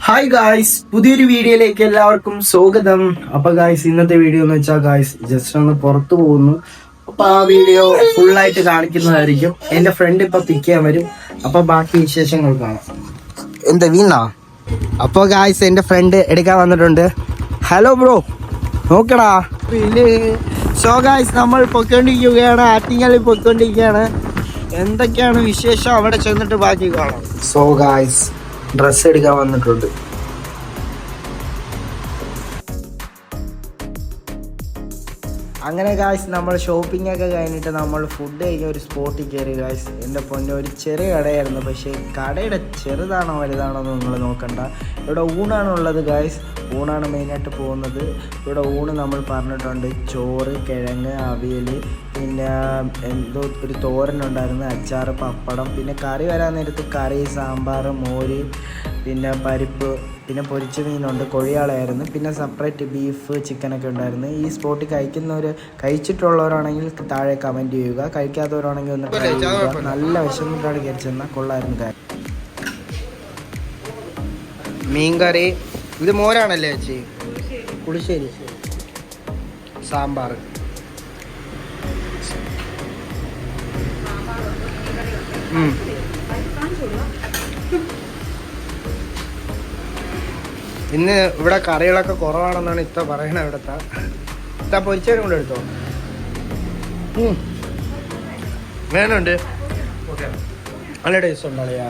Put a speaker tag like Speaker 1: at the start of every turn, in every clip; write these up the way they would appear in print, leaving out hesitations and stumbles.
Speaker 1: Hi guys, പുതിയൊരു വീഡിയോയിലേക്ക് എല്ലാവർക്കും സ്വാഗതം. അപ്പൊ ഗായ്സ്, ഇന്നത്തെ വീഡിയോ എന്ന് വെച്ചാൽ ഗായ്സ് ജസ്റ്റ് ഒന്ന് പുറത്തു പോകുന്നു. അപ്പൊ ആ വീഡിയോ ഫുള്ളായിട്ട് കാണിക്കുന്നതായിരിക്കും. എന്റെ ഫ്രണ്ട് ഇപ്പൊ പിക്ക് ചെയ്യാൻ വരും. അപ്പൊ ബാക്കി വിശേഷങ്ങൾ കാണാം. എന്താ വീണാ? അപ്പൊ ഗായ്സ്, എന്റെ ഫ്രണ്ട് എടുക്കാൻ വന്നിട്ടുണ്ട്. ഹലോ ബ്രോ, നോക്കടാ. സോ ഗായ്സ്, നമ്മൾ പൊയ്ക്കൊണ്ടിരിക്കുകയാണ്, ആറ്റിങ്ങലിൽ പൊയ്ക്കൊണ്ടിരിക്കുകയാണ്. എന്തൊക്കെയാണ് വിശേഷം അവിടെ ചെന്നിട്ട് ബാക്കി കാണാം. സോ ഗായ്സ്, ഡ്രസ്സ് എടുക്കാൻ വന്നിട്ടുണ്ട്. അങ്ങനെ ഗായ്സ്, നമ്മൾ ഷോപ്പിംഗ് ഒക്കെ കഴിഞ്ഞിട്ട് നമ്മൾ ഫുഡ് കഴിക്കാൻ ഒരു സ്പോട്ടിൽ കയറി ഗായ്സ്. എൻ്റെ പൊന്നെ, ഒരു ചെറിയ കടയായിരുന്നു. പക്ഷേ കടയുടെ ചെറുതാണോ വലുതാണോ എന്ന് നിങ്ങൾ നോക്കണ്ട. ഇവിടെ ഊണാണുള്ളത് ഗായ്സ്. ഊണാണ് മെയിനായിട്ട് പോകുന്നത്. ഇവിടെ ഊണ് നമ്മൾ പറഞ്ഞിട്ടുണ്ട്: ചോറ്, കിഴങ്ങ്, അവിയൽ, പിന്നെ എന്തോ ഒരു തോരനുണ്ടായിരുന്നു, അച്ചാറ്, പപ്പടം, പിന്നെ കറി വരാൻ നേരത്ത് കറി, സാമ്പാർ, മോര്, പിന്നെ പരിപ്പ്, പിന്നെ പൊരിച്ച മീനുണ്ട്, കൊഴിയാളായിരുന്നു, പിന്നെ സെപ്പറേറ്റ് ബീഫ്, ചിക്കനൊക്കെ ഉണ്ടായിരുന്നു. ഈ സ്പോട്ടിൽ കഴിച്ചിട്ടുള്ളവരാണെങ്കിൽ താഴെ കമൻറ്റ് ചെയ്യുക. കഴിക്കാത്തവരാണെങ്കിൽ ഒന്ന് ട്രൈ ചെയ്യുക. നല്ല വിശന്നിട്ടാണ് കയറിച്ചെന്നാൽ കൊള്ളായിരുന്നു കാര്യം. മീൻകറി, ഇത് മോരാണല്ലേ ചേച്ചി? പുളിശ്ശേരി, സാമ്പാർ, ഇന്ന് ഇവിടെ കറികളൊക്കെ കുറവാണെന്നാണ് ഇത്ത പറയണത്. ഇത്ത പൊരിച്ചവരും കൂടെ എടുത്തോ. വേണുണ്ട്, നല്ല ടേസ്റ്റ് ഉണ്ടല്ലയാ.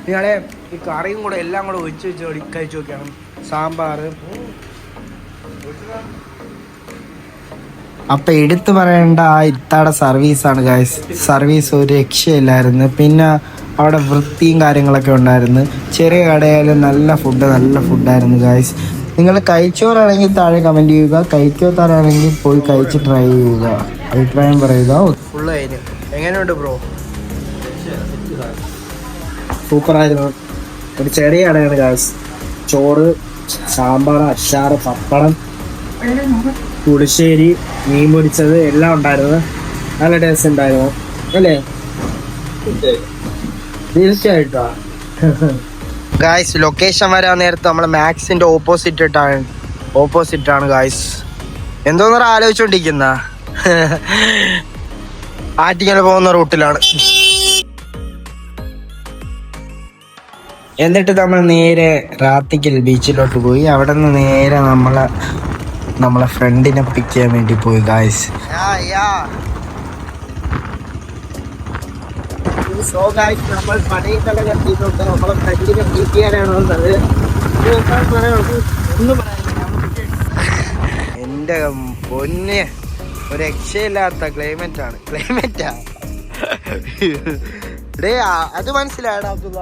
Speaker 1: നിങ്ങളെ ഈ കറിയും കൂടെ എല്ലാം കൂടെ ഒഴിച്ച് കഴിച്ച് നോക്കിയാണ്. സാമ്പാർ അപ്പം എടുത്തു പറയേണ്ട ആ ഇത്താടെ സർവീസാണ് ഗായ്സ്. സർവീസ് ഒരു രക്ഷയില്ലായിരുന്നു. പിന്നെ അവിടെ വൃത്തിയും കാര്യങ്ങളൊക്കെ ഉണ്ടായിരുന്നു. ചെറിയ കടയായാലും നല്ല ഫുഡായിരുന്നു ഗായ്സ്. നിങ്ങൾ കഴിച്ചവരാണെങ്കിൽ താഴെ കമൻറ്റ് ചെയ്യുക. കഴിക്കാത്തവരാണെങ്കിൽ പോയി കഴിച്ച് ട്രൈ ചെയ്യുക, അഭിപ്രായം പറയുക. ഫുള്ള് കഴിഞ്ഞു. എങ്ങനെയുണ്ട് ബ്രോ? സൂപ്പറായിരുന്നു. ഒരു ചെറിയ കടയാണ് ഗായ്സ്. ചോറ്, സാമ്പാർ, അച്ചാറ്, പപ്പടം, പുളിശ്ശേരി, മീൻ പൊരിച്ചത് എല്ലാം ഉണ്ടായിരുന്നു. നല്ല ടേസ്റ്റ് ഉണ്ടായിരുന്നു അല്ലേ? തീർച്ചയായിട്ടും ഗായ്സ്. ലൊക്കേഷൻ വരാൻ നേരത്ത് നമ്മളെ മാക്സിന്റെ ഓപ്പോസിറ്റാണ് ഗായ്സ്. എന്തോന്നറ ആലോചിച്ചോണ്ടിരിക്കുന്ന ആറ്റിങ്ങൽ പോകുന്ന റൂട്ടിലാണ്. എന്നിട്ട് നമ്മൾ നേരെ റാത്തിക്കൽ ബീച്ചിലോട്ട് പോയി. അവിടെ നിന്ന് നേരെ നമ്മളെ ഫ്രണ്ടിനെ പിക്ക് ചെയ്യാൻ വേണ്ടി പോയി ഗായ്സ്. നമ്മൾ പടയിട്ടല കത്തിയിട്ടുണ്ട്. നമ്മളെ ഫ്രണ്ടിനെ പിക്ക് ചെയ്യാനാണ് വന്നത്. എൻ്റെ പൊന്നെ, ഒരു രക്ഷയില്ലാത്ത ക്ലൈമറ്റാ. അത് മനസ്സിലായടാ അബ്ദുള്ള?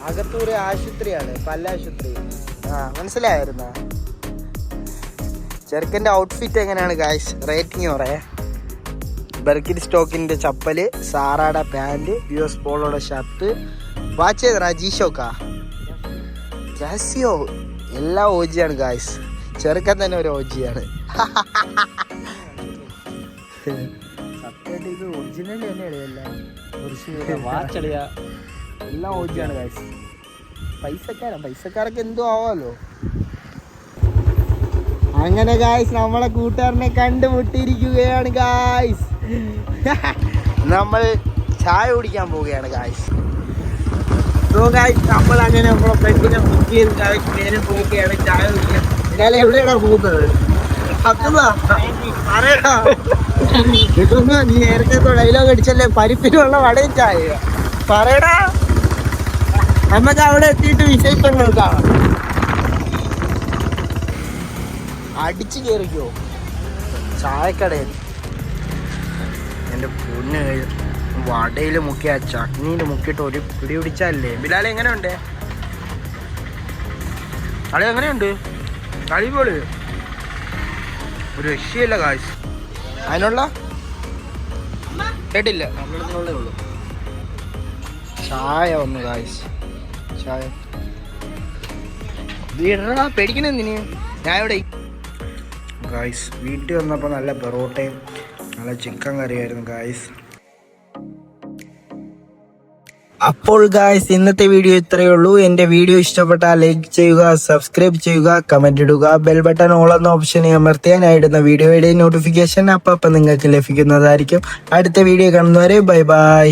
Speaker 1: അകത്തൂര് ആശുപത്രിയാണ്, പല്ലാശുപത്രി. മനസ്സിലായിരുന്ന? ചെറുക്കൻ്റെ ഔട്ട്ഫിറ്റ് എങ്ങനെയാണ് ഗായ്സ്? റേറ്റിംഗ് പറയേ. ബർക്കിൻ സ്റ്റോക്കിൻ്റെ chappal, സാറാടെ pant, US പോളോയുടെ shirt. Watch ചെയ്ത റജീഷോക്കാ കാസിയോ, എല്ലാം ഓജിയാണ് ഗായ്സ്. ചെറുക്കൻ തന്നെ ഒരു ഓജിയാണ്. സത്യമായിട്ട് ഇത് ഒറിജിനൽ തന്നെയാണ്. എല്ലാം ഓജിയാണ് ഗായ്സ്. പൈസക്കാരൊക്കെ എന്തോ ആവാമല്ലോ. അങ്ങനെ ഗായ്സ്, നമ്മളെ കൂട്ടുകാരനെ കണ്ടുമുട്ടിയിരിക്കുകയാണ് ഗായ്സ്. നമ്മൾ ചായ കുടിക്കാൻ പോവുകയാണ് ഗായ്സ്. സോ ഗായ്സ്, നമ്മൾ അങ്ങനെ നമ്മളെ ഫ്രണ്ടിനെ ബുക്ക് ചെയ്ത് ഗായ്സ് നേരെ പോവുകയാണ് ചായ കുടിക്കാൻ. എന്നാലും എവിടെയാണ് പോകുന്നത്? പറയടാ. ഇതൊന്നും നീ നേരത്തെ ഡയലോഗ് അടിച്ചല്ലേ, പരിപ്പിനുള്ള വടയും ചായ. പറയടാ, നമുക്ക് അവിടെ എത്തിയിട്ട് വിശേഷങ്ങൾ കാണാം. അടിച്ചു കയറിക്കോ ചായക്കടയിൽ. എൻ്റെ പൊന്ന്, വടയിൽ മുക്കിയ ചട്നിയിൽ മുക്കിയിട്ട് ഒരു പിടി പിടിച്ചല്ലേ. ബിലാൽ എങ്ങനെയുണ്ട്? കളി എങ്ങനെയുണ്ട്? കളിപോള് ഒരു രക്ഷയില്ല കാശ്. അതിനുള്ള കേട്ടില്ല, നമ്മളിതിനുള്ളേ ഉള്ളൂ. ചായ വന്നു കാശ്. ചായ വീടാ, പേടിക്കണെന്തിന്? ഞാൻ ഇവിടെ ഗായ്സ് വീട്ടിൽ വന്നപ്പോൾ നല്ല പൊറോട്ടയും നല്ല ചിക്കൻ കറിയായിരുന്നു ഗായ്സ്. അപ്പോൾ ഗായ്സ് ഇന്നത്തെ വീഡിയോ ഇത്രയേ ഉള്ളൂ. എൻ്റെ വീഡിയോ ഇഷ്ടപ്പെട്ടാൽ ലൈക്ക് ചെയ്യുക, സബ്സ്ക്രൈബ് ചെയ്യുക, കമന്റ് ഇടുക, ബെൽ ബട്ടൺ ഓൾ എന്ന ഓപ്ഷൻ അമർത്തിയാനായിടുന്ന വീഡിയോയുടെ നോട്ടിഫിക്കേഷൻ അപ്പം നിങ്ങൾക്ക് ലഭിക്കുന്നതായിരിക്കും. അടുത്ത വീഡിയോ കാണുന്നവരെ ബൈ ബൈ.